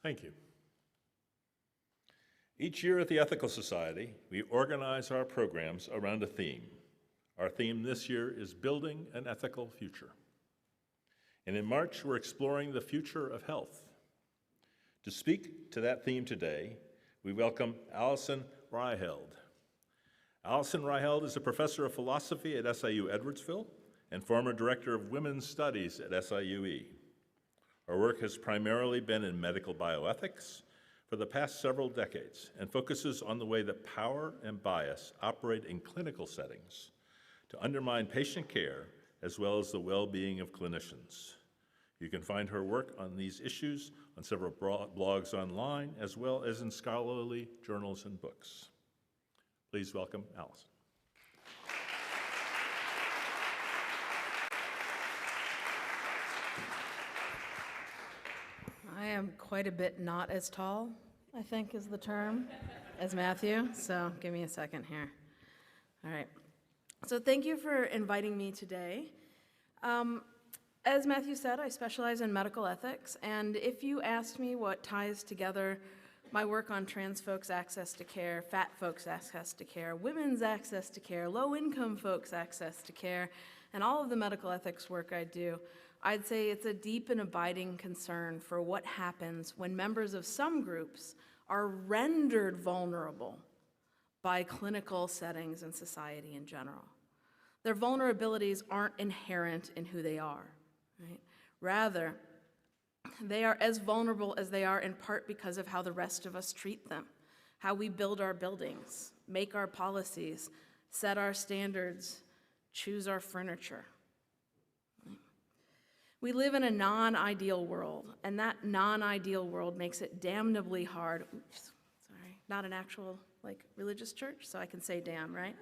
Thank you. Each year at the Ethical Society, we organize our programs around a theme. Our theme this year is Building an Ethical Future. And in March, we're exploring the future of health. To speak to that theme today, we welcome Alison Ryheld. Alison Ryheld is a professor of philosophy at SIU Edwardsville and former director of women's studies at SIUE. Her work has primarily been in medical bioethics for the past several decades and focuses on the way that power and bias operate in clinical settings to undermine patient care as well as the well-being of clinicians. You can find her work on these issues on several blogs online as well as in scholarly journals and books. Please welcome Alison. I am quite a bit not as tall, I think is the term, as Matthew, so give me a second here. All right, so thank you for inviting me today. As Matthew said, I specialize in medical ethics, and if you asked me what ties together my work on trans folks' access to care, fat folks' access to care, women's access to care, low-income folks' access to care, and all of the medical ethics work I do, I'd say it's a deep and abiding concern for what happens when members of some groups are rendered vulnerable by clinical settings and society in general. Their vulnerabilities aren't inherent in who they are, right? Rather, they are as vulnerable as they are in part because of how the rest of us treat them, how we build our buildings, make our policies, set our standards, choose our furniture. We live in a non-ideal world, and that non-ideal world makes it damnably hard. Oops, sorry, not an actual religious church, so I can say damn, right?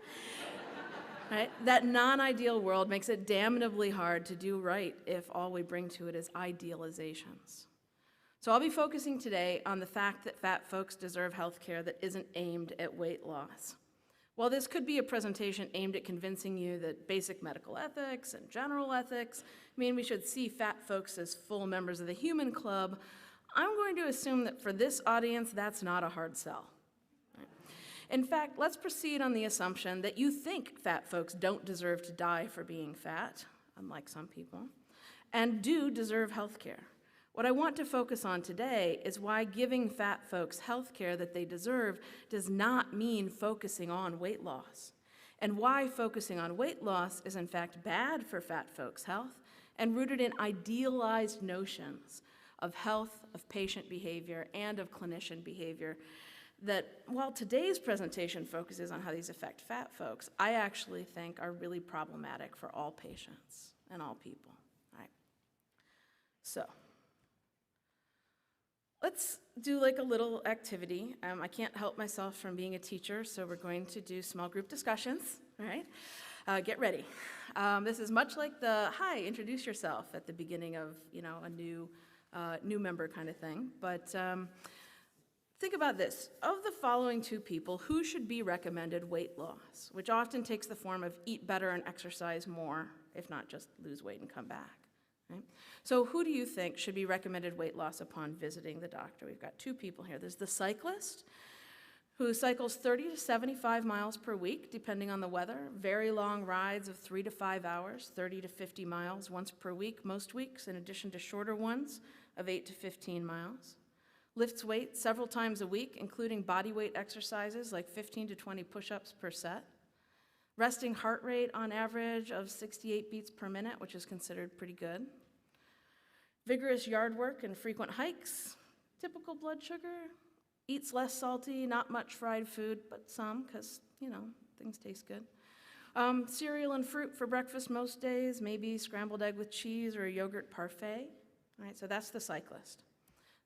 Right? That non-ideal world makes it damnably hard to do right if all we bring to it is idealizations. So I'll be focusing today on the fact that fat folks deserve health care that isn't aimed at weight loss. While this could be a presentation aimed at convincing you that basic medical ethics and general ethics mean we should see fat folks as full members of the human club, I'm going to assume that for this audience, that's not a hard sell. In fact, let's proceed on the assumption that you think fat folks don't deserve to die for being fat, unlike some people, and do deserve health care. What I want to focus on today is why giving fat folks health care that they deserve does not mean focusing on weight loss, and why focusing on weight loss is in fact bad for fat folks' health and rooted in idealized notions of health, of patient behavior, and of clinician behavior that, while today's presentation focuses on how these affect fat folks, I actually think are really problematic for all patients and all people. All right. So let's do a little activity. I can't help myself from being a teacher, so we're going to do small group discussions, all right? Get ready. This is much like the, hi, introduce yourself at the beginning of, a new member kind of thing, but think about this. Of the following two people, who should be recommended weight loss, which often takes the form of eat better and exercise more, if not just lose weight and come back? Right? So who do you think should be recommended weight loss upon visiting the doctor? We've got two people here. There's the cyclist, who cycles 30 to 75 miles per week, depending on the weather, very long rides of 3 to 5 hours, 30 to 50 miles once per week, most weeks, in addition to shorter ones of 8 to 15 miles. Lifts weights several times a week, including body weight exercises like 15 to 20 push-ups per set. Resting heart rate on average of 68 beats per minute, which is considered pretty good. Vigorous yard work and frequent hikes. Typical blood sugar. Eats less salty, not much fried food, but some, because, things taste good. Cereal and fruit for breakfast most days, maybe scrambled egg with cheese or a yogurt parfait. All right, so that's the cyclist.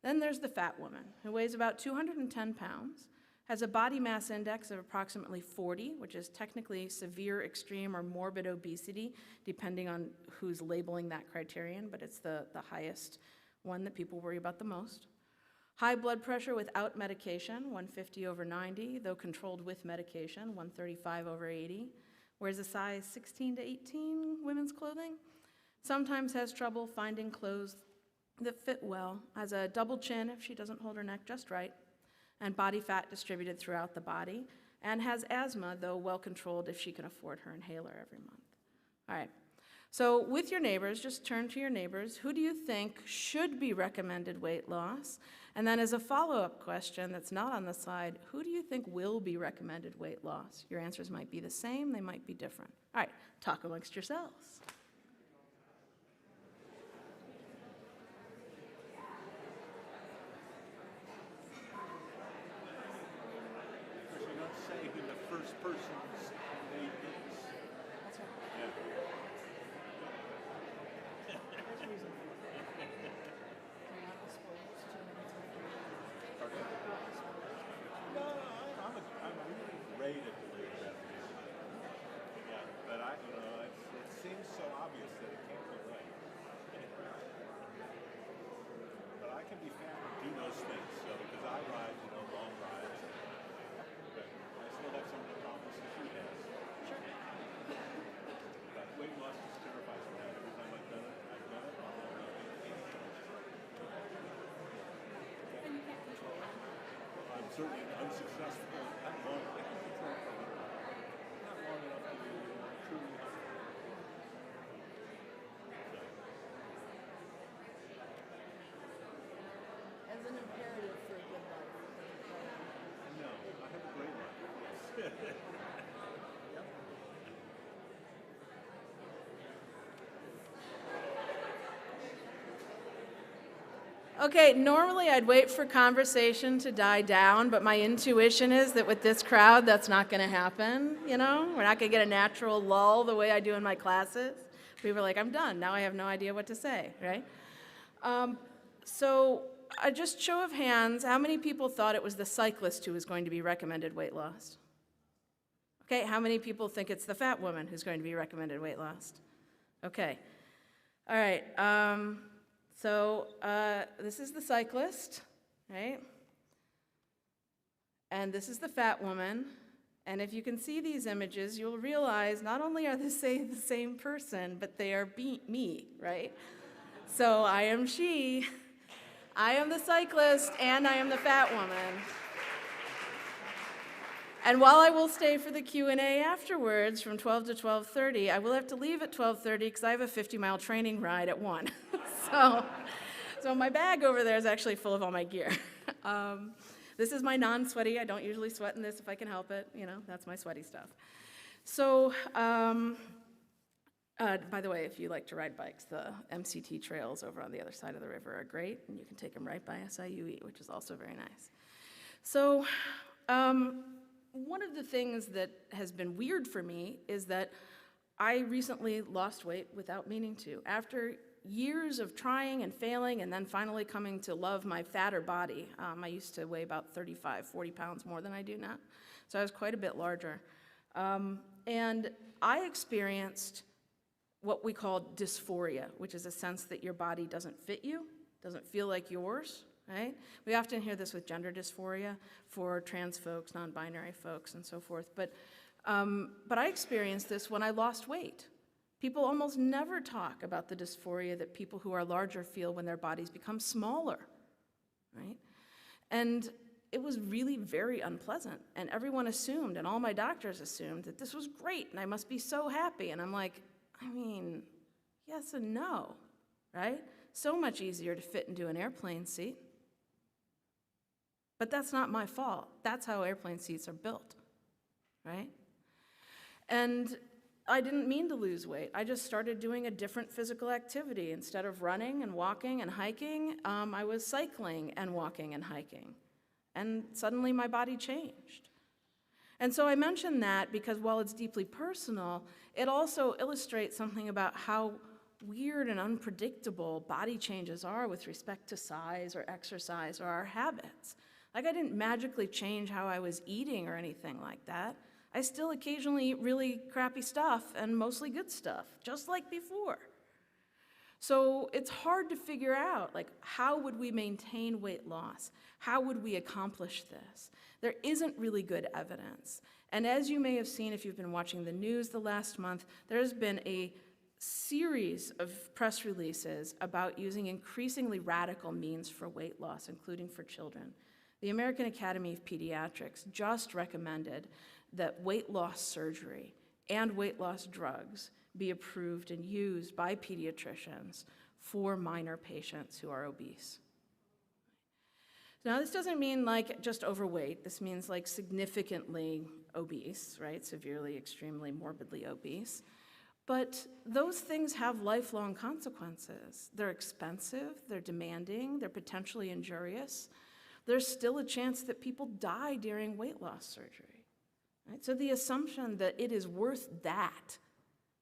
Then there's the fat woman, who weighs about 210 pounds, has a body mass index of approximately 40, which is technically severe, extreme, or morbid obesity, depending on who's labeling that criterion, but it's the highest one that people worry about the most. High blood pressure without medication, 150 over 90, though controlled with medication, 135 over 80. Wears a size 16 to 18 women's clothing. Sometimes has trouble finding clothes that fit well, has a double chin if she doesn't hold her neck just right, and body fat distributed throughout the body, and has asthma, though well controlled if she can afford her inhaler every month. All right. So with your neighbors, just turn to your neighbors. Who do you think should be recommended weight loss? And then as a follow-up question that's not on the slide, who do you think will be recommended weight loss? Your answers might be the same, they might be different. All right, talk amongst yourselves. Because you don't say who the first person's name is. That's right. Yeah. There's a reason for it. You're not exposed to Okay. No, I'm really great at believing that. Yeah, but it seems so obvious that it can't be right. But I can be found to do those things, so because I ride, long rides, but I still have some of the problems that she has. Sure. But weight loss just terrifies me. Every time I've done it, And you can't control it. I'm certainly unsuccessful. Not long. I can control it for a little while. Not long enough to be truly helpful. As an imperative for a good life. No, I have a great life. Yes. Yep. Okay, normally I'd wait for conversation to die down, but my intuition is that with this crowd, that's not going to happen, We're not going to get a natural lull the way I do in my classes. People are like, I'm done. Now I have no idea what to say, right? So just show of hands, how many people thought it was the cyclist who was going to be recommended weight loss? Okay, how many people think it's the fat woman who's going to be recommended weight loss? Okay, all right. So this is the cyclist, right? And this is the fat woman. And if you can see these images, you'll realize not only are they the same person, but they are me, right? So I am she, I am the cyclist, and I am the fat woman. And while I will stay for the Q&A afterwards from 12 to 12:30, I will have to leave at 12:30 because I have a 50-mile training ride at 1. So my bag over there is actually full of all my gear. This is my non-sweaty. I don't usually sweat in this if I can help it. That's my sweaty stuff. So, by the way, if you like to ride bikes, the MCT trails over on the other side of the river are great, and you can take them right by SIUE, which is also very nice. So, one of the things that has been weird for me is that I recently lost weight without meaning to. After years of trying and failing and then finally coming to love my fatter body, I used to weigh about 35, 40 pounds more than I do now. So I was quite a bit larger. And I experienced what we call dysphoria, which is a sense that your body doesn't fit you, doesn't feel like yours. Right? We often hear this with gender dysphoria for trans folks, non-binary folks, and so forth. But I experienced this when I lost weight. People almost never talk about the dysphoria that people who are larger feel when their bodies become smaller, right? And it was really very unpleasant. And everyone assumed, and all my doctors assumed, that this was great, and I must be so happy. And I'm like, yes and no, right? So much easier to fit into an airplane seat. But that's not my fault. That's how airplane seats are built, right? And I didn't mean to lose weight. I just started doing a different physical activity. Instead of running and walking and hiking, I was cycling and walking and hiking. And suddenly my body changed. And so I mention that because while it's deeply personal, it also illustrates something about how weird and unpredictable body changes are with respect to size or exercise or our habits. Like, I didn't magically change how I was eating or anything like that. I still occasionally eat really crappy stuff and mostly good stuff, just like before. So it's hard to figure out, how would we maintain weight loss? How would we accomplish this? There isn't really good evidence. And as you may have seen if you've been watching the news the last month, there has been a series of press releases about using increasingly radical means for weight loss, including for children. The American Academy of Pediatrics just recommended that weight loss surgery and weight loss drugs be approved and used by pediatricians for minor patients who are obese. Now, this doesn't mean like just overweight. This means like significantly obese, right? Severely, extremely, morbidly obese. But those things have lifelong consequences. They're expensive, they're demanding, they're potentially injurious. There's still a chance that people die during weight loss surgery. Right? So the assumption that it is worth that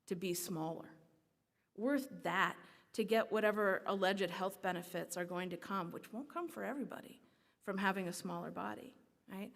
to be smaller, worth that to get whatever alleged health benefits are going to come, which won't come for everybody, from having a smaller body, right,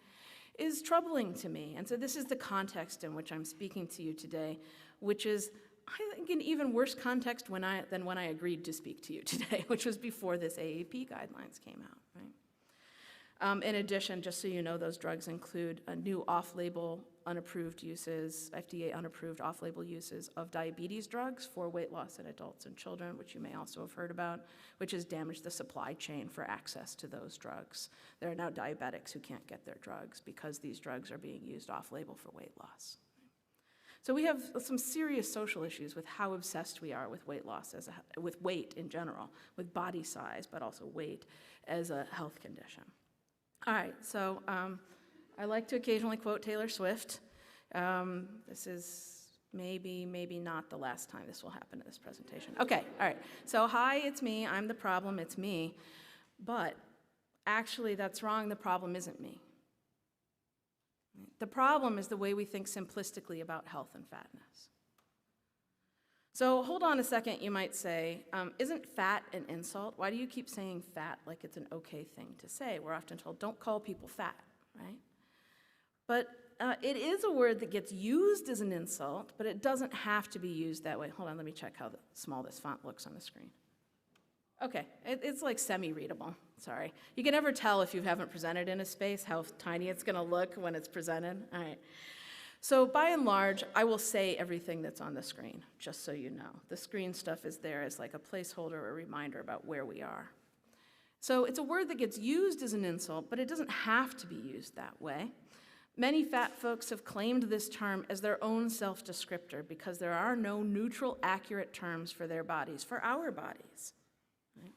is troubling to me. And so this is the context in which I'm speaking to you today, which is, I think, an even worse context than when I agreed to speak to you today, which was before this AAP guidelines came out, right? In addition, just so you know, those drugs include a new off-label, unapproved uses, FDA unapproved off-label uses of diabetes drugs for weight loss in adults and children, which you may also have heard about, which has damaged the supply chain for access to those drugs. There are now diabetics who can't get their drugs because these drugs are being used off-label for weight loss. So we have some serious social issues with how obsessed we are with weight loss, with weight in general, with body size, but also weight as a health condition. All right, so I like to occasionally quote Taylor Swift. This is maybe not the last time this will happen in this presentation. Okay, all right. So hi, it's me. I'm the problem. It's me. But actually, that's wrong. The problem isn't me. The problem is the way we think simplistically about health and fatness. So hold on a second, you might say, isn't fat an insult? Why do you keep saying fat like it's an okay thing to say? We're often told, don't call people fat, right? But it is a word that gets used as an insult, but it doesn't have to be used that way. Hold on, let me check how small this font looks on the screen. Okay, it's like semi-readable, sorry. You can never tell if you haven't presented in a space how tiny it's gonna look when it's presented. All right. So by and large, I will say everything that's on the screen, just so you know. The screen stuff is there as like a placeholder or a reminder about where we are. So it's a word that gets used as an insult, but it doesn't have to be used that way. Many fat folks have claimed this term as their own self-descriptor because there are no neutral, accurate terms for their bodies, for our bodies. Right?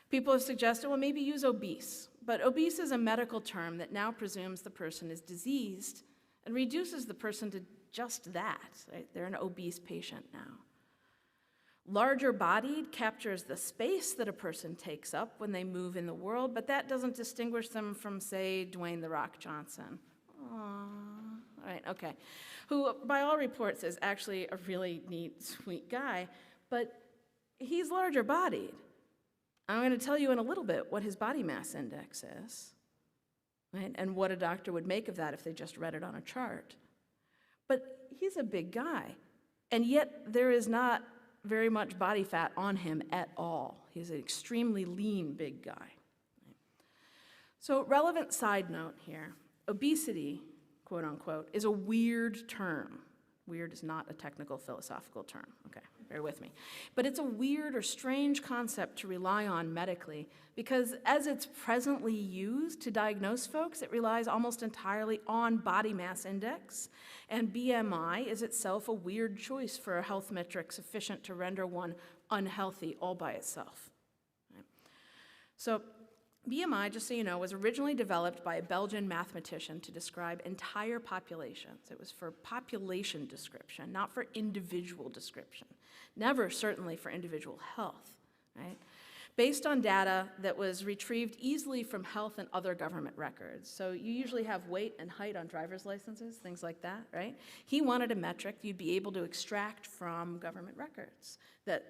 People have suggested, well, maybe use obese, but obese is a medical term that now presumes the person is diseased and reduces the person to just that, right? They're an obese patient now. Larger bodied captures the space that a person takes up when they move in the world, but that doesn't distinguish them from, say, Dwayne "The Rock" Johnson. Aww. All right, okay. Who, by all reports, is actually a really neat, sweet guy, but he's larger bodied. I'm gonna tell you in a little bit what his body mass index is. Right? And what a doctor would make of that if they just read it on a chart. But he's a big guy, and yet there is not very much body fat on him at all. He's an extremely lean big guy. So relevant side note here, obesity, quote unquote, is a weird term. Weird is not a technical philosophical term, okay, bear with me. But it's a weird or strange concept to rely on medically because as it's presently used to diagnose folks, it relies almost entirely on body mass index, and BMI is itself a weird choice for a health metric sufficient to render one unhealthy all by itself. Right? So BMI, just so you know, was originally developed by a Belgian mathematician to describe entire populations. It was for population description, not for individual description. Never, certainly, for individual health, right? Based on data that was retrieved easily from health and other government records. So you usually have weight and height on driver's licenses, things like that, right? He wanted a metric you'd be able to extract from government records that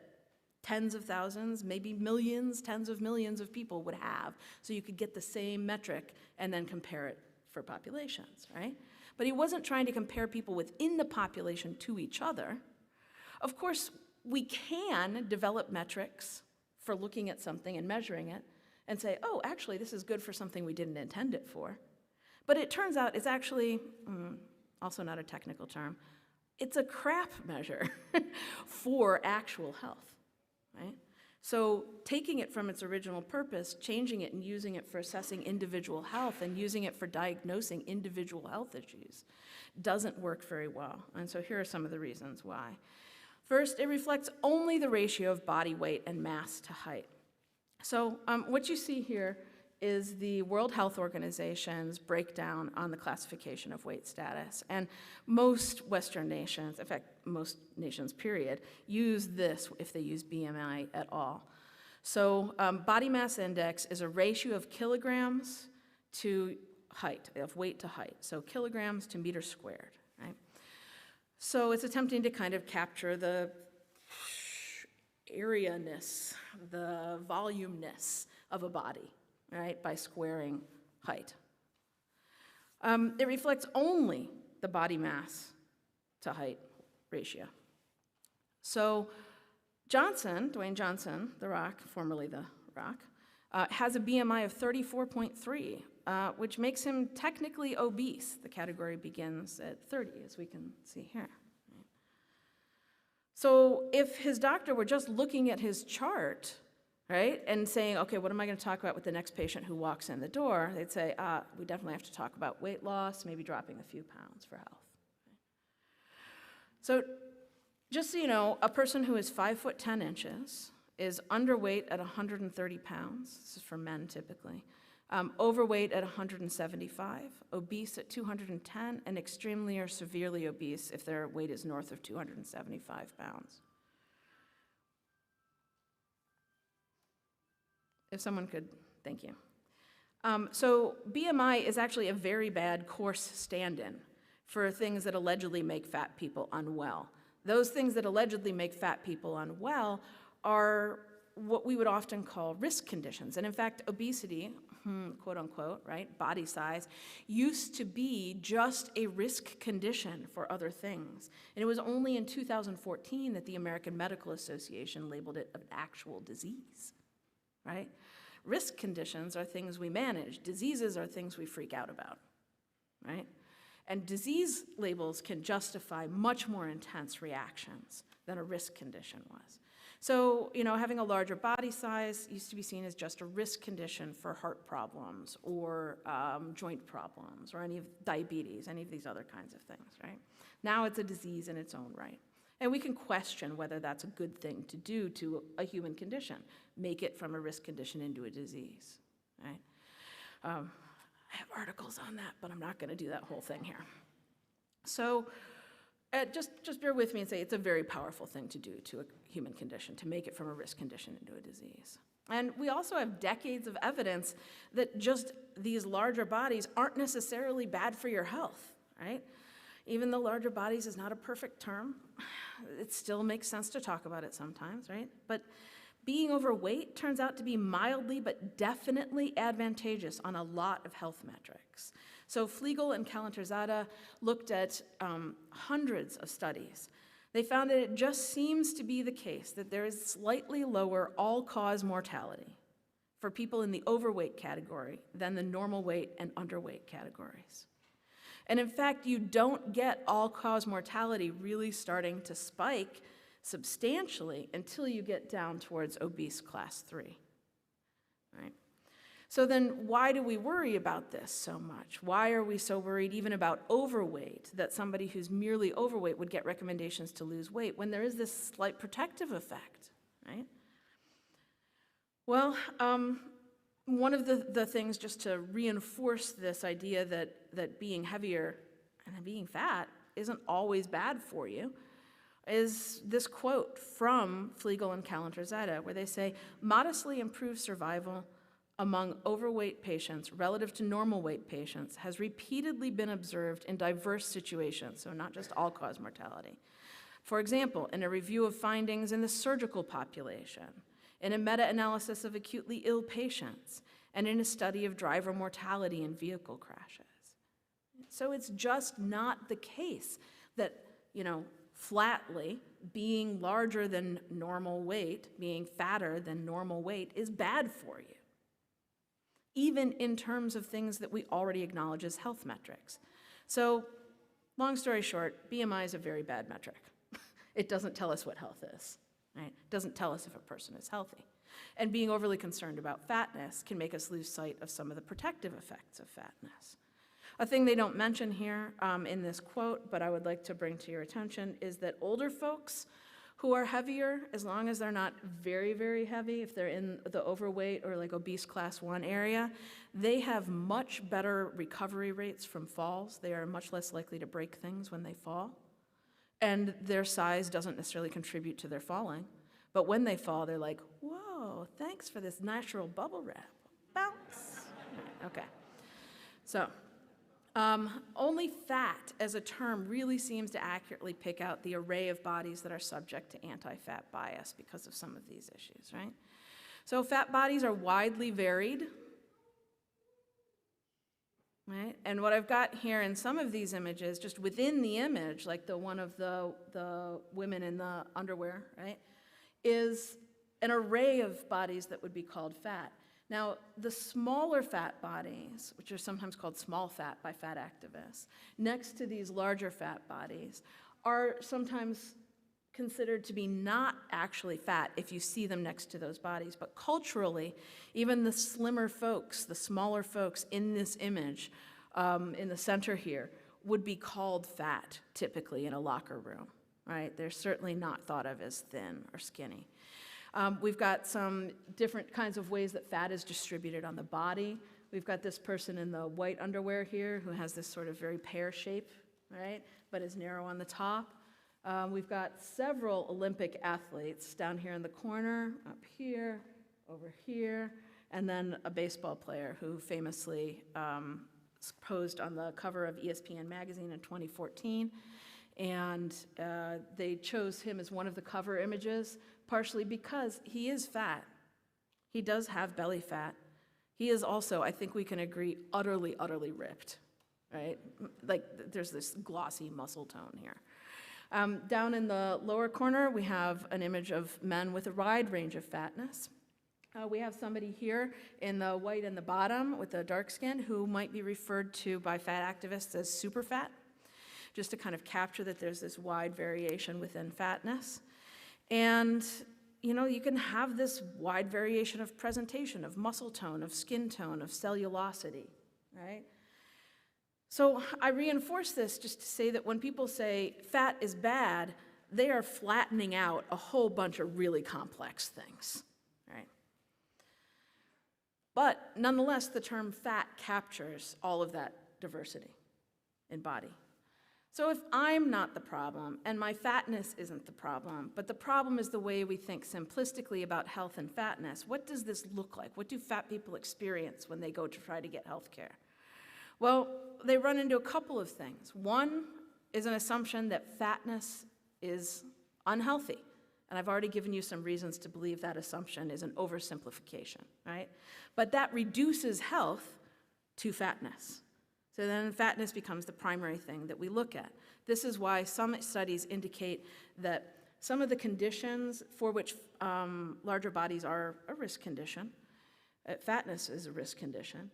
tens of thousands, maybe millions, tens of millions of people would have, so you could get the same metric and then compare it for populations, right? But he wasn't trying to compare people within the population to each other. Of course, we can develop metrics for looking at something and measuring it and say, oh, actually, this is good for something we didn't intend it for. But it turns out it's actually, also not a technical term, It's a crap measure for actual health, right? So taking it from its original purpose, changing it and using it for assessing individual health and using it for diagnosing individual health issues doesn't work very well. And so here are some of the reasons why. First, it reflects only the ratio of body weight and mass to height. So what you see here is the World Health Organization's breakdown on the classification of weight status. And most Western nations, in fact, most nations, period, use this if they use BMI at all. So body mass index is a ratio of kilograms to height, of weight to height. So kilograms to meters squared, right? So it's attempting to kind of capture the area-ness, the volume-ness of a body, right, by squaring height. It reflects only the body mass to height ratio. So Dwayne Johnson, The Rock, formerly The Rock, has a BMI of 34.3, which makes him technically obese. The category begins at 30, as we can see here. So if his doctor were just looking at his chart, right, and saying, okay, what am I going to talk about with the next patient who walks in the door? They'd say, we definitely have to talk about weight loss, maybe dropping a few pounds for health. So just so you know, a person who is 5'10" is underweight at 130 pounds. This is for men typically. Overweight at 175, obese at 210, and extremely or severely obese if their weight is north of 275 pounds. If someone could, thank you. So BMI is actually a very bad course stand-in for things that allegedly make fat people unwell. Those things that allegedly make fat people unwell are what we would often call risk conditions. And in fact, obesity, quote unquote, right, body size, used to be just a risk condition for other things. And it was only in 2014 that the American Medical Association labeled it an actual disease, right? Risk conditions are things we manage. Diseases are things we freak out about, right? And disease labels can justify much more intense reactions than a risk condition was. So, you know, having a larger body size used to be seen as just a risk condition for heart problems or joint problems or any of diabetes, any of these other kinds of things, right? Now it's a disease in its own right. And we can question whether that's a good thing to do to a human condition, make it from a risk condition into a disease, right? I have articles on that, but I'm not going to do that whole thing here. So just bear with me and say it's a very powerful thing to do to a human condition, to make it from a risk condition into a disease. And we also have decades of evidence that just these larger bodies aren't necessarily bad for your health, right? Even though larger bodies is not a perfect term, it still makes sense to talk about it sometimes, right? But being overweight turns out to be mildly but definitely advantageous on a lot of health metrics. So Flegel and Calanterzada looked at hundreds of studies. They found that it just seems to be the case that there is slightly lower all-cause mortality for people in the overweight category than the normal weight and underweight categories. And in fact, you don't get all-cause mortality really starting to spike substantially until you get down towards obese class 3, right? So then why do we worry about this so much? Why are we so worried even about overweight, that somebody who's merely overweight would get recommendations to lose weight when there is this slight protective effect, right? Well, one of the things just to reinforce this idea that being heavier and being fat isn't always bad for you is this quote from Flegel and Calanterzada, where they say, modestly improved survival among overweight patients relative to normal weight patients has repeatedly been observed in diverse situations, so not just all-cause mortality. For example, in a review of findings in the surgical population, in a meta-analysis of acutely ill patients, and in a study of driver mortality in vehicle crashes. So it's just not the case that, you know, flatly being larger than normal weight, being fatter than normal weight is bad for you, even in terms of things that we already acknowledge as health metrics. So Long story short, BMI is a very bad metric. It doesn't tell us what health is, right? It doesn't tell us if a person is healthy. And being overly concerned about fatness can make us lose sight of some of the protective effects of fatness. A thing they don't mention here in this quote, but I would like to bring to your attention, is that older folks who are heavier, as long as they're not very, very heavy, if they're in the overweight or like obese class 1 area, they have much better recovery rates from falls. They are much less likely to break things when they fall. And their size doesn't necessarily contribute to their falling. But when they fall, they're like, whoa, thanks for this natural bubble wrap. Bounce. Okay. So, only fat as a term really seems to accurately pick out the array of bodies that are subject to anti-fat bias because of some of these issues, right? So fat bodies are widely varied, right? And what I've got here in some of these images, just within the image, like the one of the women in the underwear, right, is an array of bodies that would be called fat. Now, the smaller fat bodies, which are sometimes called small fat by fat activists, next to these larger fat bodies, are sometimes considered to be not actually fat if you see them next to those bodies. But culturally, even the slimmer folks, the smaller folks in this image, in the center here, would be called fat, typically in a locker room, right? They're certainly not thought of as thin or skinny. We've got some different kinds of ways that fat is distributed on the body. We've got this person in the white underwear here who has this sort of very pear shape, right, but is narrow on the top. We've got several Olympic athletes down here in the corner, up here, over here, and then a baseball player who famously posed on the cover of ESPN magazine in 2014. And they chose him as one of the cover images, partially because he is fat. He does have belly fat. He is also, I think we can agree, utterly, utterly ripped, right? Like there's this glossy muscle tone here. Down in the lower corner, we have an image of men with a wide range of fatness. We have somebody here in the white in the bottom with the dark skin who might be referred to by fat activists as super fat, just to kind of capture that there's this wide variation within fatness. And, you know, you can have this wide variation of presentation, of muscle tone, of skin tone, of cellulosity, right? So I reinforce this just to say that when people say fat is bad, they are flattening out a whole bunch of really complex things, right? But nonetheless, the term fat captures all of that diversity in body. So if I'm not the problem, and my fatness isn't the problem, but the problem is the way we think simplistically about health and fatness, what does this look like? What do fat people experience when they go to try to get health care? Well, they run into a couple of things. One is an assumption that fatness is unhealthy. And I've already given you some reasons to believe that assumption is an oversimplification, right? But that reduces health to fatness. So then fatness becomes the primary thing that we look at. This is why some studies indicate that some of the conditions for which larger bodies are a risk condition, fatness is a risk condition,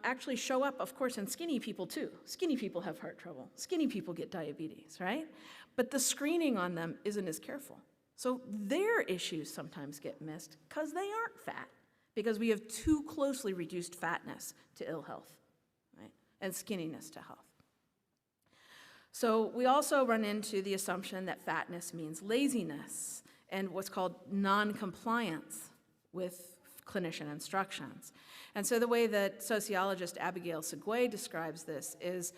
actually show up, of course, in skinny people too. Skinny people have heart trouble. Skinny people get diabetes, right? But the screening on them isn't as careful. So their issues sometimes get missed because they aren't fat, because we have too closely reduced fatness to ill health, right? And skinniness to health. So we also run into the assumption that fatness means laziness and what's called non-compliance with clinician instructions. And so the way that sociologist Abigail Segway describes this is,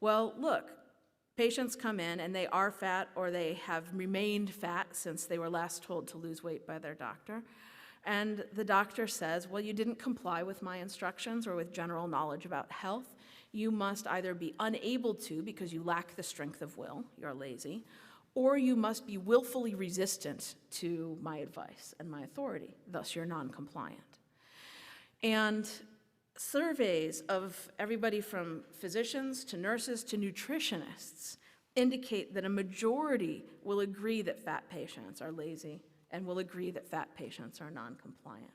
well, look, patients come in and they are fat or they have remained fat since they were last told to lose weight by their doctor. And the doctor says, well, you didn't comply with my instructions or with general knowledge about health. You must either be unable to because you lack the strength of will, you're lazy, or you must be willfully resistant to my advice and my authority, thus you're non-compliant. And surveys of everybody from physicians to nurses to nutritionists indicate that a majority will agree that fat patients are lazy and will agree that fat patients are non-compliant.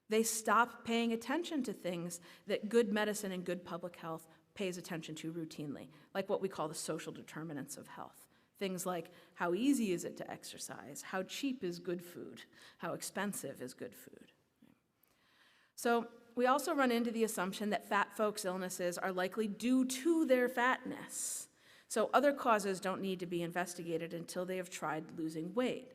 They stop paying attention to things that good medicine and good public health pays attention to routinely, like what we call the social determinants of health. Things like how easy is it to exercise, how cheap is good food, how expensive is good food. So we also run into the assumption that fat folks' illnesses are likely due to their fatness. So other causes don't need to be investigated until they have tried losing weight.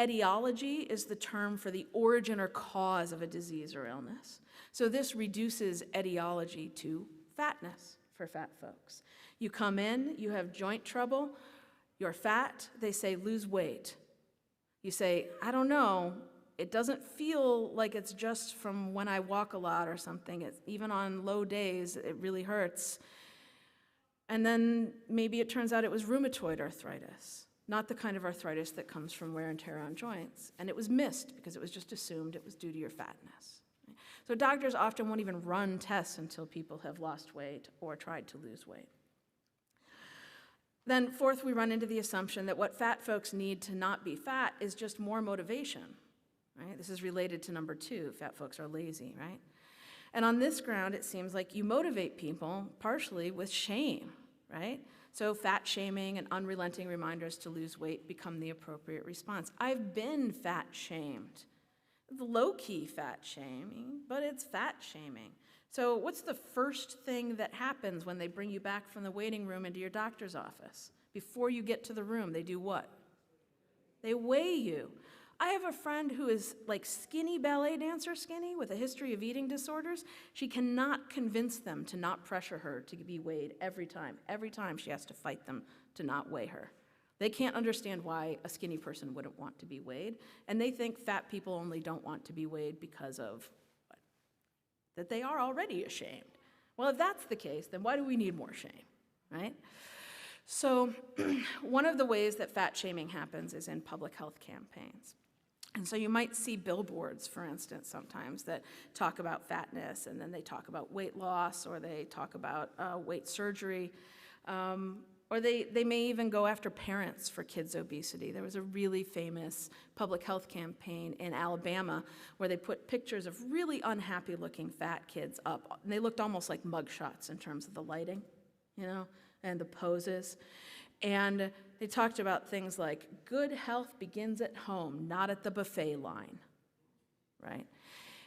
Etiology is the term for the origin or cause of a disease or illness. So this reduces etiology to fatness for fat folks. You come in, you have joint trouble, you're fat, they say lose weight. You say, I don't know, it doesn't feel like it's just from when I walk a lot or something. Even on low days, it really hurts. And then maybe it turns out it was rheumatoid arthritis, not the kind of arthritis that comes from wear and tear on joints. And it was missed because it was just assumed it was due to your fatness. So doctors often won't even run tests until people have lost weight or tried to lose weight. Then fourth, we run into the assumption that what fat folks need to not be fat is just more motivation, right? This is related to number 2, fat folks are lazy, right? And on this ground, it seems like you motivate people partially with shame, right? So fat shaming and unrelenting reminders to lose weight become the appropriate response. I've been fat shamed. Low-key fat shaming, but it's fat shaming. So what's the first thing that happens when they bring you back from the waiting room into your doctor's office? Before you get to the room, they do what? They weigh you. I have a friend who is like skinny ballet dancer skinny with a history of eating disorders. She cannot convince them to not pressure her to be weighed every time. Every time she has to fight them to not weigh her. They can't understand why a skinny person wouldn't want to be weighed, and they think fat people only don't want to be weighed because of what? That they are already ashamed. Well, if that's the case, then why do we need more shame, right? So one of the ways that fat shaming happens is in public health campaigns. And so you might see billboards, for instance, sometimes that talk about fatness, and then they talk about weight loss, or they talk about weight surgery, or they may even go after parents for kids' obesity. There was a really famous public health campaign in Alabama where they put pictures of really unhappy-looking fat kids up, and they looked almost like mugshots in terms of the lighting, and the poses. And they talked about things like, good health begins at home, not at the buffet line, right?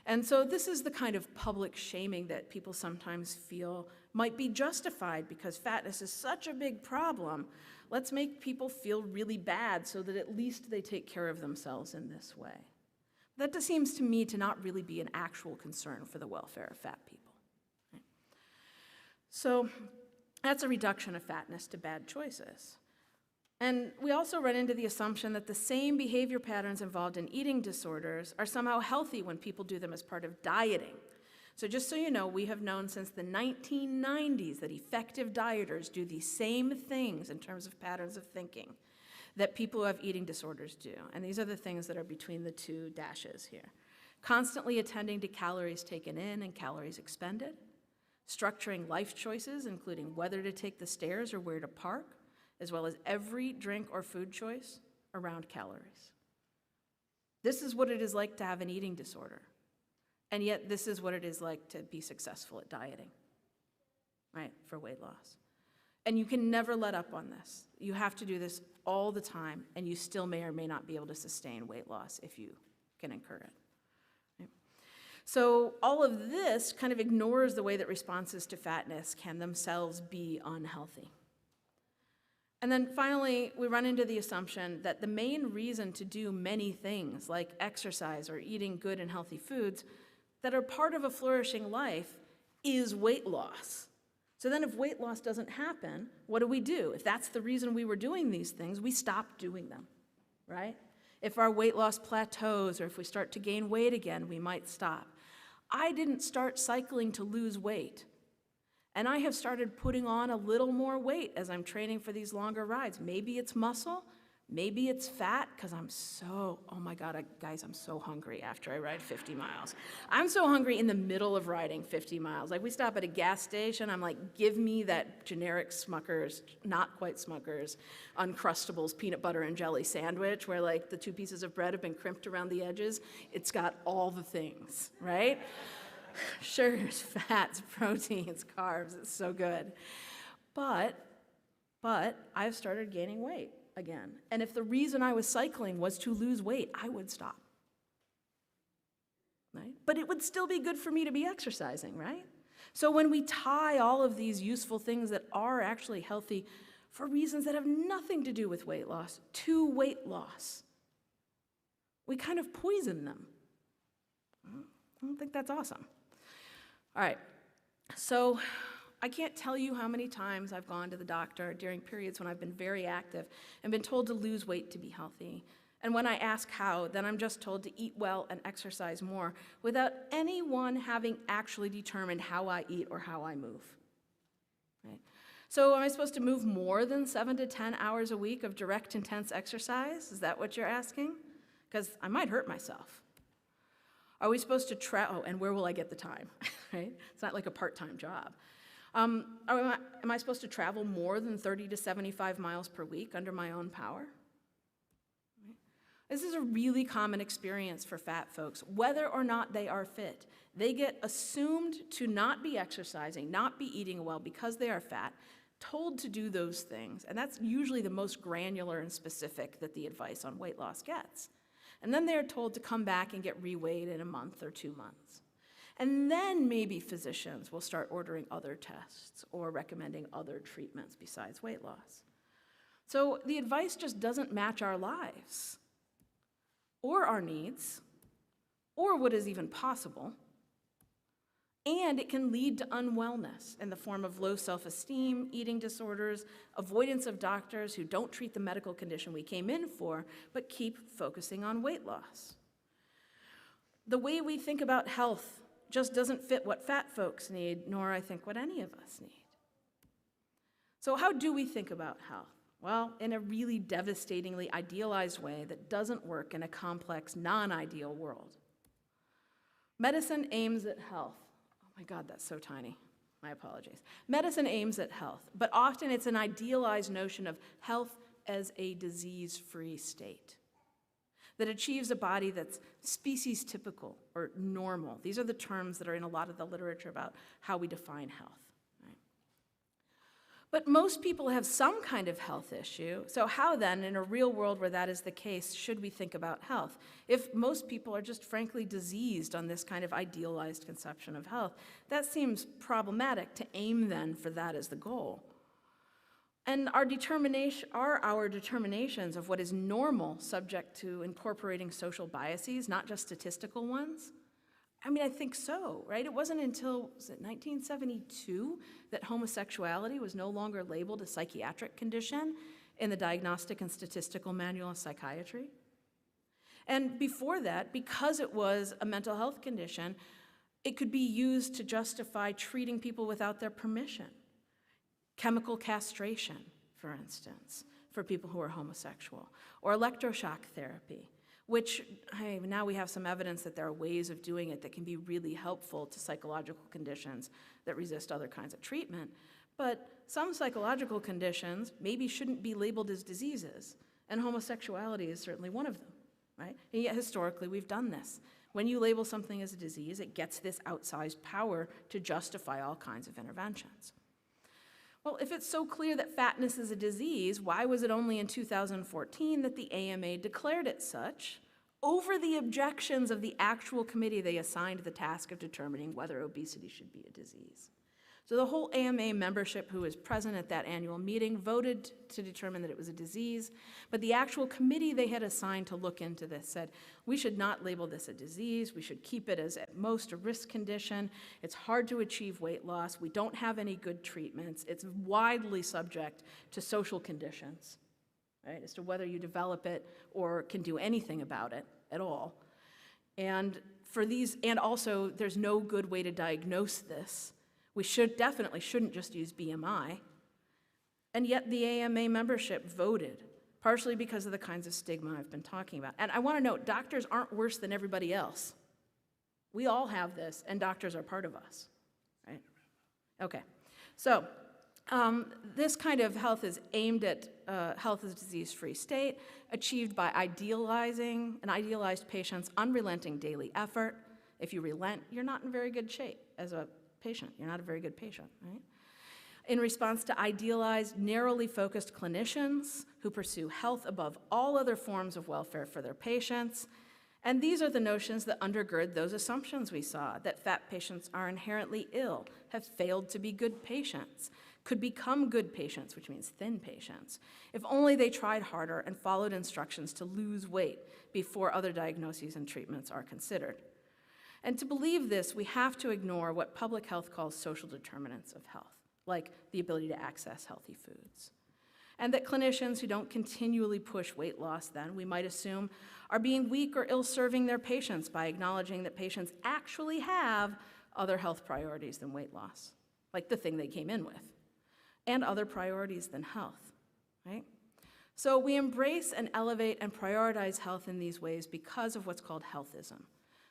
And so this is the kind of public shaming that people sometimes feel might be justified because fatness is such a big problem. Let's make people feel really bad so that at least they take care of themselves in this way. That just seems to me to not really be an actual concern for the welfare of fat people. Right? So that's a reduction of fatness to bad choices. And we also run into the assumption that the same behavior patterns involved in eating disorders are somehow healthy when people do them as part of dieting. So just so you know, we have known since the 1990s that effective dieters do the same things in terms of patterns of thinking that people who have eating disorders do. And these are the things that are between the 2 dashes here. Constantly attending to calories taken in and calories expended, structuring life choices, including whether to take the stairs or where to park, as well as every drink or food choice around calories. This is what it is like to have an eating disorder. And yet this is what it is like to be successful at dieting, right, for weight loss. And you can never let up on this. You have to do this all the time, and you still may or may not be able to sustain weight loss if you can incur it. Right? So all of this kind of ignores the way that responses to fatness can themselves be unhealthy. And then finally, we run into the assumption that the main reason to do many things like exercise or eating good and healthy foods that are part of a flourishing life is weight loss. So then if weight loss doesn't happen, what do? If that's the reason we were doing these things, we stop doing them, right? If our weight loss plateaus or if we start to gain weight again, we might stop. I didn't start cycling to lose weight. And I have started putting on a little more weight as I'm training for these longer rides. Maybe it's muscle, maybe it's fat, because oh my God, guys, I'm so hungry after I ride 50 miles. I'm so hungry in the middle of riding 50 miles. Like we stop at a gas station, I'm like, give me that generic Smucker's, not quite Smucker's, Uncrustables peanut butter and jelly sandwich where like the 2 pieces of bread have been crimped around the edges. It's got all the things, right? Sugars, fats, proteins, carbs, it's so good. But I've started gaining weight again. And if the reason I was cycling was to lose weight, I would stop. Right? But it would still be good for me to be exercising, right? So when we tie all of these useful things that are actually healthy for reasons that have nothing to do with weight loss to weight loss, we kind of poison them. I don't think that's awesome. All right, so I can't tell you how many times I've gone to the doctor during periods when I've been very active and been told to lose weight to be healthy. And when I ask how, then I'm just told to eat well and exercise more without anyone having actually determined how I eat or how I move. Right? So am I supposed to move more than 7 to 10 hours a week of direct, intense exercise? Is that what you're asking? Because I might hurt myself. Are we supposed to travel? Oh, and where will I get the time? Right? It's not like a part-time job. Am I supposed to travel more than 30 to 75 miles per week under my own power? Right? This is a really common experience for fat folks, whether or not they are fit. They get assumed to not be exercising, not be eating well because they are fat, told to do those things, and that's usually the most granular and specific that the advice on weight loss gets. And then they're told to come back and get reweighed in a month or 2 months. And then maybe physicians will start ordering other tests or recommending other treatments besides weight loss. So the advice just doesn't match our lives, or our needs, or what is even possible. And it can lead to unwellness in the form of low self-esteem, eating disorders, avoidance of doctors who don't treat the medical condition we came in for, but keep focusing on weight loss. The way we think about health just doesn't fit what fat folks need, nor I think what any of us need. So how do we think about health? Well, in a really devastatingly idealized way that doesn't work in a complex, non-ideal world. Medicine aims at health. Oh my God, that's so tiny. My apologies. Medicine aims at health, but often it's an idealized notion of health as a disease-free state that achieves a body that's species typical or normal. These are the terms that are in a lot of the literature about how we define health. Right? But most people have some kind of health issue, so how then, in a real world where that is the case, should we think about health? If most people are just frankly diseased on this kind of idealized conception of health, that seems problematic to aim then for that as the goal. And our determinations of what is normal subject to incorporating social biases, not just statistical ones? I mean, I think so, right? It wasn't until, was it 1972, that homosexuality was no longer labeled a psychiatric condition in the Diagnostic and Statistical Manual of Psychiatry. And before that, because it was a mental health condition, it could be used to justify treating people without their permission. Chemical castration, for instance, for people who are homosexual, or electroshock therapy, which now we have some evidence that there are ways of doing it that can be really helpful to psychological conditions that resist other kinds of treatment. But some psychological conditions maybe shouldn't be labeled as diseases, and homosexuality is certainly one of them, right? And yet historically we've done this. When you label something as a disease, it gets this outsized power to justify all kinds of interventions. Well, if it's so clear that fatness is a disease, why was it only in 2014 that the AMA declared it such over the objections of the actual committee they assigned the task of determining whether obesity should be a disease? So the whole AMA membership who was present at that annual meeting voted to determine that it was a disease, but the actual committee they had assigned to look into this said, we should not label this a disease, we should keep it as at most a risk condition, it's hard to achieve weight loss, we don't have any good treatments, it's widely subject to social conditions, right, as to whether you develop it or can do anything about it at all. And also there's no good way to diagnose this. We definitely shouldn't just use BMI. And yet the AMA membership voted, partially because of the kinds of stigma I've been talking about. And I want to note, doctors aren't worse than everybody else. We all have this, and doctors are part of us, right? Okay, so this kind of health is aimed at health as a disease-free state, achieved by idealizing an idealized patient's unrelenting daily effort. If you relent, you're not in very good shape as a patient. You're not a very good patient, right? In response to idealized, narrowly focused clinicians who pursue health above all other forms of welfare for their patients. And these are the notions that undergird those assumptions we saw, that fat patients are inherently ill, have failed to be good patients, could become good patients, which means thin patients, if only they tried harder and followed instructions to lose weight before other diagnoses and treatments are considered. And to believe this, we have to ignore what public health calls social determinants of health, like the ability to access healthy foods. And that clinicians who don't continually push weight loss, then, we might assume, are being weak or ill-serving their patients by acknowledging that patients actually have other health priorities than weight loss, like the thing they came in with, and other priorities than health, right? So we embrace and elevate and prioritize health in these ways because of what's called healthism,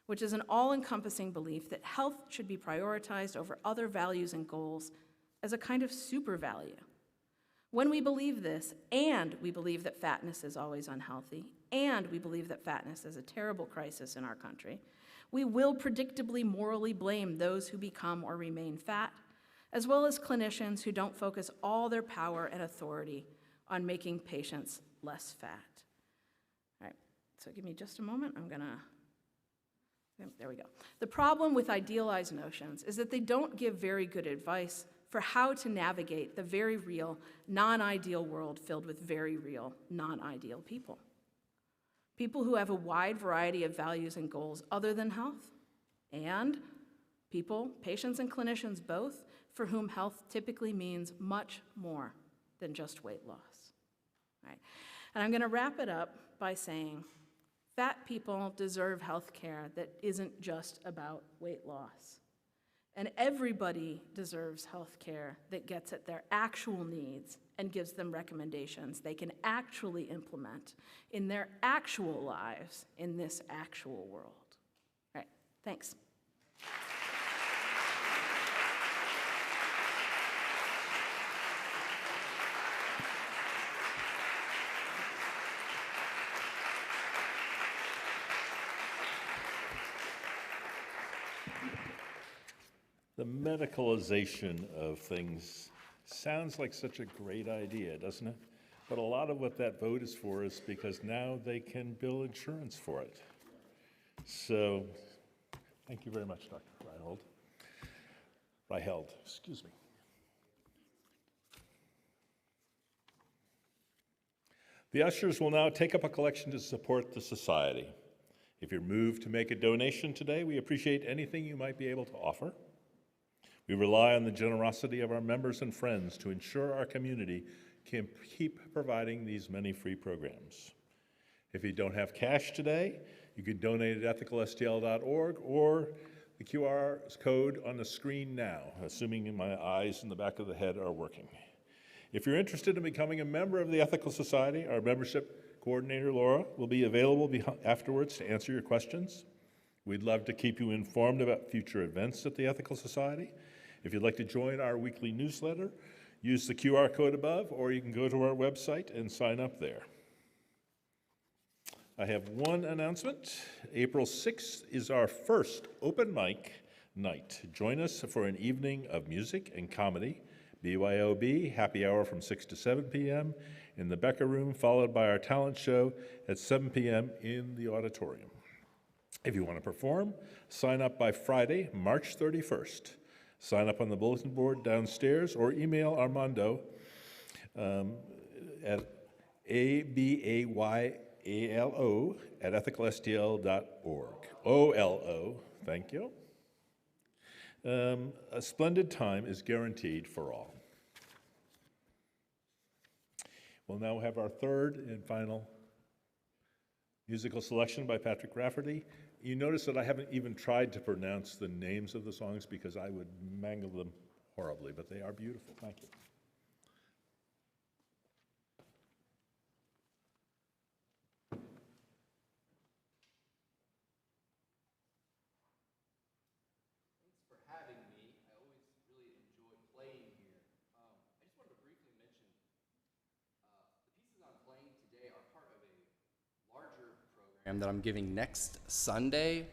which is an all-encompassing belief that health should be prioritized over other values and goals as a kind of super value. When we believe this, and we believe that fatness is always unhealthy, and we believe that fatness is a terrible crisis in our country, we will predictably morally blame those who become or remain fat, as well as clinicians who don't focus all their power and authority on making patients less fat. All right, so give me just a moment. There we go. The problem with idealized notions is that they don't give very good advice for how to navigate the very real, non-ideal world filled with very real, non-ideal people. People who have a wide variety of values and goals other than health, and people, patients and clinicians both, for whom health typically means much more than just weight loss. Right? And I'm going to wrap it up by saying fat people deserve health care that isn't just about weight loss. And everybody deserves health care that gets at their actual needs and gives them recommendations they can actually implement in their actual lives in this actual world. All right, thanks. The medicalization of things sounds like such a great idea, doesn't it? But a lot of what that vote is for is because now they can bill insurance for it. So, thank you very much, Dr. Reicheld, excuse me. The ushers will now take up a collection to support the society. If you're moved to make a donation today, we appreciate anything you might be able to offer. We rely on the generosity of our members and friends to ensure our community can keep providing these many free programs. If you don't have cash today, you can donate at ethicalstl.org or the QR code on the screen now, assuming my eyes in the back of the head are working. If you're interested in becoming a member of the Ethical Society, our membership coordinator, Laura, will be available afterwards to answer your questions. We'd love to keep you informed about future events at the Ethical Society. If you'd like to join our weekly newsletter, use the QR code above, or you can go to our website and sign up there. I have one announcement. April 6th is our first open mic night. Join us for an evening of music and comedy, BYOB, happy hour from 6 to 7 p.m. in the Becker Room, followed by our talent show at 7 p.m. in the auditorium. If you want to perform, sign up by Friday, March 31st. Sign up on the bulletin board downstairs or email Armando at abayalo@ethicalstl.org. OLO, thank you. A splendid time is guaranteed for all. We'll now have our third and final musical selection by Patrick Rafferty. You notice that I haven't even tried to pronounce the names of the songs because I would mangle them horribly, but they are beautiful. Thank you. Thanks for having me. I always really enjoy playing here. I just wanted to briefly mention the pieces I'm playing today are part of a larger program that I'm giving next Sunday